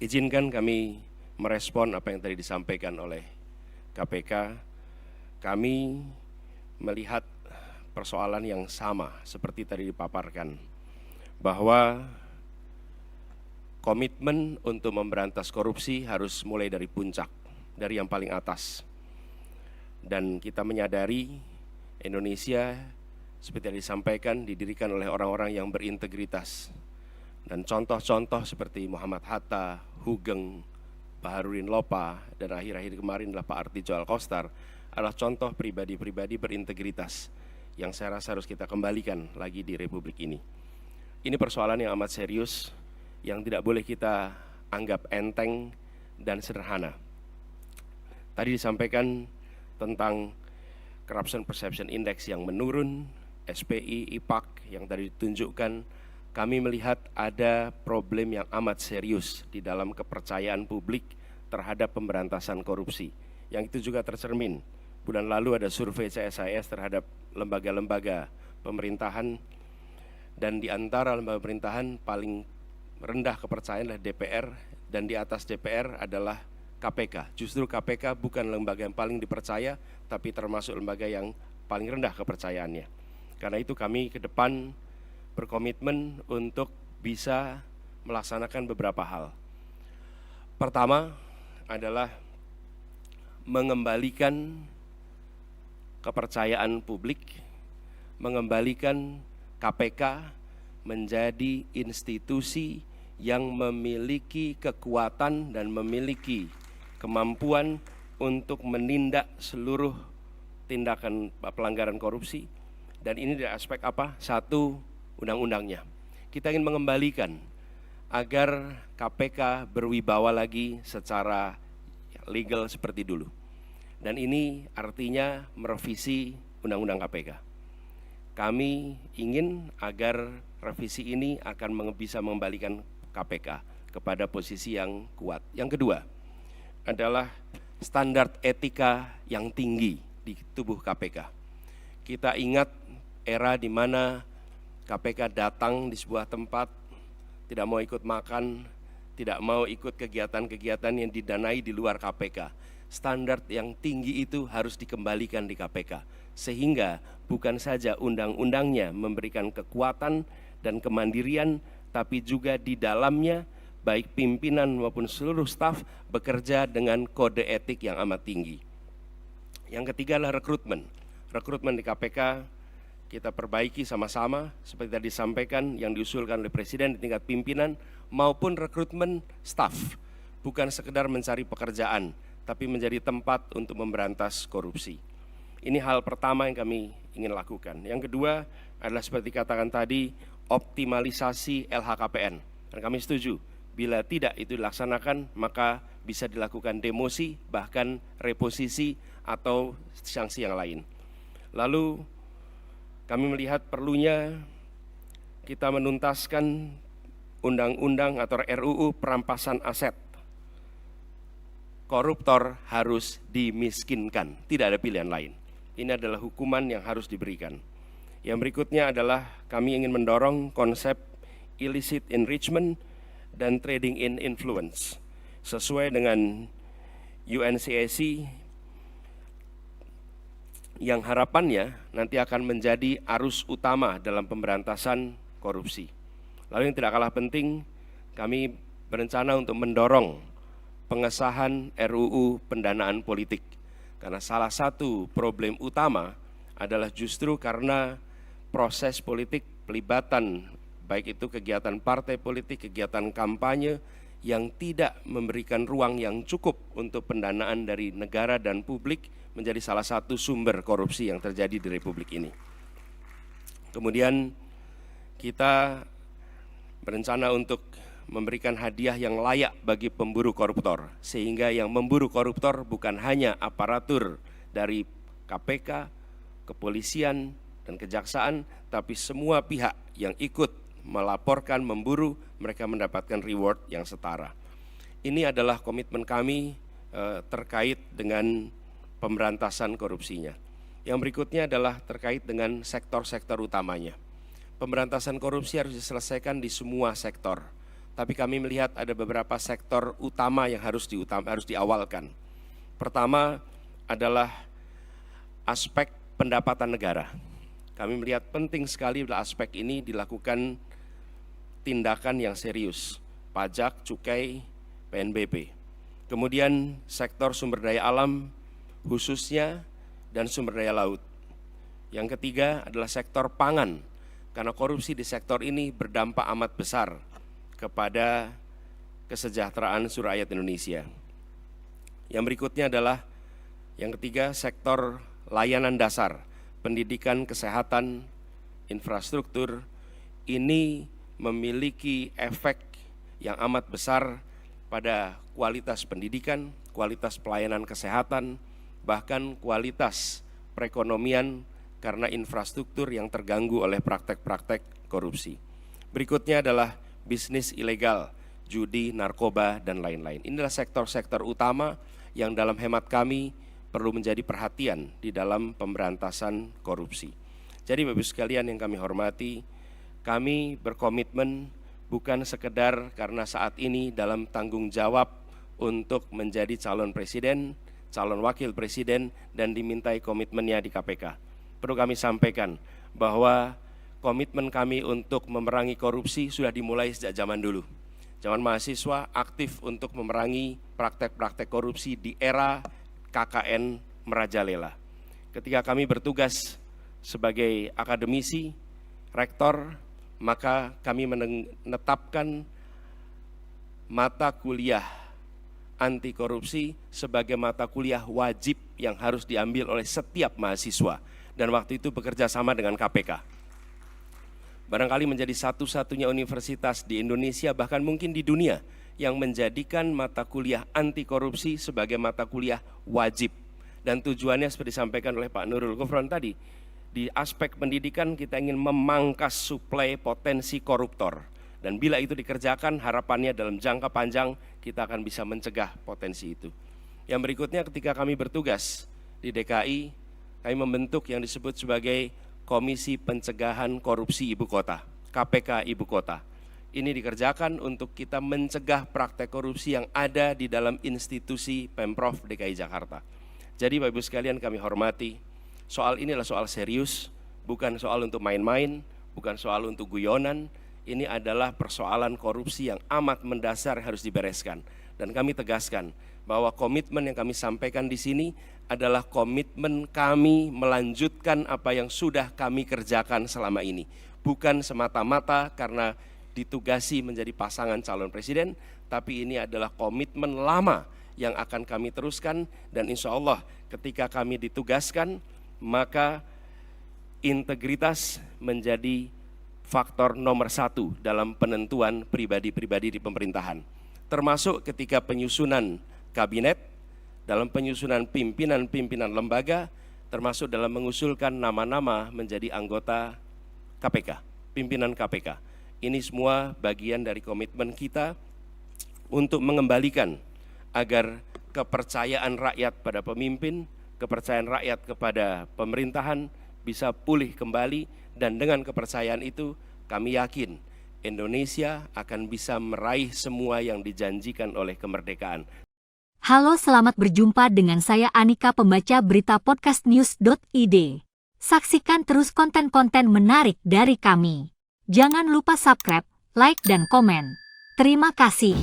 Izinkan kami merespon apa yang tadi disampaikan oleh KPK. Kami melihat persoalan yang sama seperti tadi dipaparkan, bahwa komitmen untuk memberantas korupsi harus mulai dari puncak, dari yang paling atas. Dan kita menyadari Indonesia seperti yang disampaikan didirikan oleh orang-orang yang berintegritas. Dan contoh-contoh seperti Muhammad Hatta, Hugeng, Baharudin Lopa, dan akhir-akhir kemarin adalah Pak Artijo Alkostar adalah contoh pribadi-pribadi berintegritas yang saya rasa harus kita kembalikan lagi di Republik ini. Ini persoalan yang amat serius, yang tidak boleh kita anggap enteng dan sederhana. Tadi disampaikan tentang Corruption Perception Index yang menurun, SPI, IPAK yang tadi ditunjukkan. Kami melihat ada problem yang amat serius di dalam kepercayaan publik terhadap pemberantasan korupsi. Yang itu juga tercermin. Bulan lalu ada survei CSIS terhadap lembaga-lembaga pemerintahan, dan di antara lembaga pemerintahan paling rendah kepercayaan adalah DPR, dan di atas DPR adalah KPK. Justru KPK bukan lembaga yang paling dipercaya, tapi termasuk lembaga yang paling rendah kepercayaannya. Karena itu kami ke depan berkomitmen untuk bisa melaksanakan beberapa hal. Pertama adalah mengembalikan kepercayaan publik, mengembalikan KPK menjadi institusi yang memiliki kekuatan dan memiliki kemampuan untuk menindak seluruh tindakan pelanggaran korupsi. Dan ini dari aspek apa? Satu, undang-undangnya. Kita ingin mengembalikan agar KPK berwibawa lagi secara legal seperti dulu. Dan ini artinya merevisi undang-undang KPK. Kami ingin agar revisi ini akan bisa mengembalikan KPK kepada posisi yang kuat. Yang kedua adalah standar etika yang tinggi di tubuh KPK. Kita ingat era di mana KPK datang di sebuah tempat, tidak mau ikut makan, tidak mau ikut kegiatan-kegiatan yang didanai di luar KPK. Standar yang tinggi itu harus dikembalikan di KPK, sehingga bukan saja undang-undangnya memberikan kekuatan dan kemandirian, tapi juga di dalamnya baik pimpinan maupun seluruh staf bekerja dengan kode etik yang amat tinggi. Yang ketiga adalah rekrutmen. Rekrutmen di KPK kita perbaiki sama-sama seperti tadi disampaikan yang diusulkan oleh Presiden di tingkat pimpinan maupun rekrutmen staf. Bukan sekedar mencari pekerjaan, tapi menjadi tempat untuk memberantas korupsi. Ini hal pertama yang kami ingin lakukan. Yang kedua adalah seperti katakan tadi, optimalisasi LHKPN. Dan kami setuju, bila tidak itu dilaksanakan, maka bisa dilakukan demosi, bahkan reposisi atau sanksi yang lain. Lalu kami melihat perlunya kita menuntaskan undang-undang atau RUU perampasan aset. Koruptor harus dimiskinkan, tidak ada pilihan lain. Ini adalah hukuman yang harus diberikan. Yang berikutnya adalah kami ingin mendorong konsep illicit enrichment dan trading in influence. Sesuai dengan UNCAC yang harapannya nanti akan menjadi arus utama dalam pemberantasan korupsi. Lalu yang tidak kalah penting, kami berencana untuk mendorong pengesahan RUU pendanaan politik. Karena salah satu problem utama adalah justru karena proses politik pelibatan, baik itu kegiatan partai politik, kegiatan kampanye, yang tidak memberikan ruang yang cukup untuk pendanaan dari negara dan publik menjadi salah satu sumber korupsi yang terjadi di Republik ini. Kemudian kita berencana untuk memberikan hadiah yang layak bagi pemburu koruptor, sehingga yang memburu koruptor bukan hanya aparatur dari KPK, kepolisian, dan kejaksaan, tapi semua pihak yang ikut melaporkan, memburu, mereka mendapatkan reward yang setara. Ini adalah komitmen kami terkait dengan pemberantasan korupsinya. Yang berikutnya adalah terkait dengan sektor-sektor utamanya. Pemberantasan korupsi harus diselesaikan di semua sektor, tapi kami melihat ada beberapa sektor utama yang harus diawalkan. Pertama adalah aspek pendapatan negara. Kami melihat penting sekali pada aspek ini dilakukan tindakan yang serius, pajak, cukai, PNBP. Kemudian sektor sumber daya alam khususnya dan sumber daya laut. Yang ketiga adalah sektor pangan, karena korupsi di sektor ini berdampak amat besar kepada kesejahteraan seluruh rakyat Indonesia. Yang berikutnya adalah yang ketiga sektor layanan dasar, pendidikan, kesehatan, infrastruktur. Ini memiliki efek yang amat besar pada kualitas pendidikan, kualitas pelayanan kesehatan, bahkan kualitas perekonomian karena infrastruktur yang terganggu oleh praktek-praktek korupsi. Berikutnya adalah bisnis ilegal, judi, narkoba, dan lain-lain. Inilah sektor-sektor utama yang dalam hemat kami perlu menjadi perhatian di dalam pemberantasan korupsi. Jadi Bapak-Ibu sekalian yang kami hormati, kami berkomitmen bukan sekedar karena saat ini dalam tanggung jawab untuk menjadi calon presiden, calon wakil presiden, dan dimintai komitmennya di KPK. Perlu kami sampaikan bahwa komitmen kami untuk memerangi korupsi sudah dimulai sejak zaman dulu. Zaman mahasiswa aktif untuk memerangi praktek-praktek korupsi di era KKN merajalela. Ketika kami bertugas sebagai akademisi, rektor, maka kami menetapkan mata kuliah anti korupsi sebagai mata kuliah wajib yang harus diambil oleh setiap mahasiswa, dan waktu itu bekerja sama dengan KPK. Barangkali menjadi satu-satunya universitas di Indonesia, bahkan mungkin di dunia, yang menjadikan mata kuliah anti korupsi sebagai mata kuliah wajib. Dan tujuannya seperti disampaikan oleh Pak Nurul Gufron tadi, di aspek pendidikan kita ingin memangkas suplai potensi koruptor. Dan bila itu dikerjakan, harapannya dalam jangka panjang kita akan bisa mencegah potensi itu. Yang berikutnya, ketika kami bertugas di DKI, kami membentuk yang disebut sebagai Komisi Pencegahan Korupsi Ibu Kota, KPK Ibu Kota. Ini dikerjakan untuk kita mencegah praktek korupsi yang ada di dalam institusi Pemprov DKI Jakarta. Jadi Bapak-Ibu sekalian kami hormati, soal ini adalah soal serius, bukan soal untuk main-main, bukan soal untuk guyonan. Ini adalah persoalan korupsi yang amat mendasar harus dibereskan. Dan kami tegaskan bahwa komitmen yang kami sampaikan di sini adalah komitmen kami melanjutkan apa yang sudah kami kerjakan selama ini. Bukan semata-mata karena ditugasi menjadi pasangan calon presiden, tapi ini adalah komitmen lama yang akan kami teruskan. Dan insya Allah ketika kami ditugaskan, maka integritas menjadi faktor nomor 1 dalam penentuan pribadi-pribadi di pemerintahan. Termasuk ketika penyusunan kabinet, dalam penyusunan pimpinan-pimpinan lembaga, termasuk dalam mengusulkan nama-nama menjadi anggota KPK, pimpinan KPK. Ini semua bagian dari komitmen kita untuk mengembalikan agar kepercayaan rakyat pada pemimpin, kepercayaan rakyat kepada pemerintahan bisa pulih kembali, dan dengan kepercayaan itu kami yakin Indonesia akan bisa meraih semua yang dijanjikan oleh kemerdekaan. Halo, selamat berjumpa dengan saya Anika, pembaca berita podcastnews.id. Saksikan terus konten-konten menarik dari kami. Jangan lupa subscribe, like, dan komen. Terima kasih.